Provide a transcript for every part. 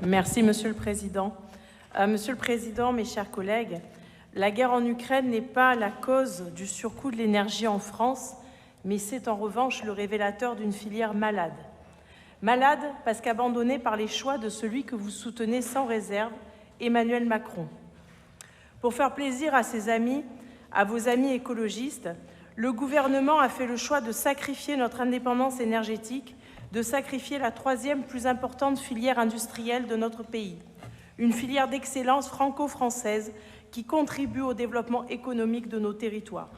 Merci, Monsieur le Président. Monsieur le Président, mes chers collègues, la guerre en Ukraine n'est pas la cause du surcoût de l'énergie en France, mais c'est en revanche le révélateur d'une filière malade. Malade parce qu'abandonnée par les choix de celui que vous soutenez sans réserve, Emmanuel Macron. Pour faire plaisir à ses amis, à vos amis écologistes, le gouvernement a fait le choix de sacrifier notre indépendance énergétique, de sacrifier la troisième plus importante filière industrielle de notre pays, une filière d'excellence franco-française qui contribue au développement économique de nos territoires.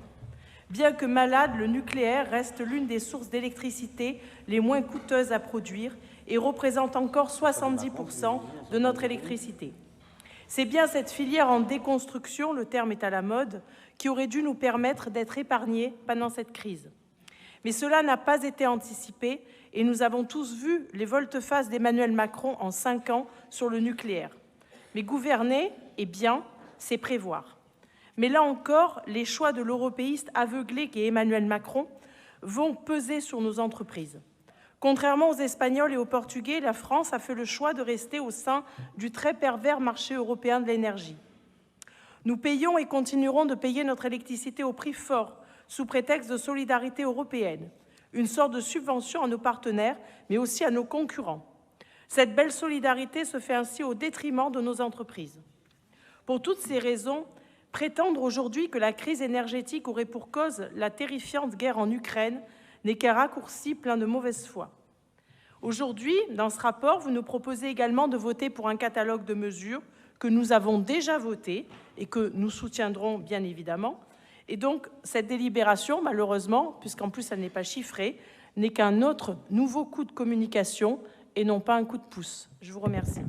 Bien que malade, le nucléaire reste l'une des sources d'électricité les moins coûteuses à produire et représente encore 70% de notre électricité. C'est bien cette filière en déconstruction, le terme est à la mode, qui aurait dû nous permettre d'être épargnés pendant cette crise. Mais cela n'a pas été anticipé et nous avons tous vu les volte-face d'Emmanuel Macron en 5 ans sur le nucléaire. Mais gouverner, eh bien, c'est prévoir. Mais là encore, les choix de l'européiste aveuglé qu'est Emmanuel Macron vont peser sur nos entreprises. Contrairement aux Espagnols et aux Portugais, la France a fait le choix de rester au sein du très pervers marché européen de l'énergie. Nous payons et continuerons de payer notre électricité au prix fort, sous prétexte de solidarité européenne, une sorte de subvention à nos partenaires, mais aussi à nos concurrents. Cette belle solidarité se fait ainsi au détriment de nos entreprises. Pour toutes ces raisons, prétendre aujourd'hui que la crise énergétique aurait pour cause la terrifiante guerre en Ukraine n'est qu'un raccourci plein de mauvaise foi. Aujourd'hui, dans ce rapport, vous nous proposez également de voter pour un catalogue de mesures que nous avons déjà voté et que nous soutiendrons bien évidemment. Et donc, cette délibération, malheureusement, puisqu'en plus elle n'est pas chiffrée, n'est qu'un autre nouveau coup de communication et non pas un coup de pouce. Je vous remercie.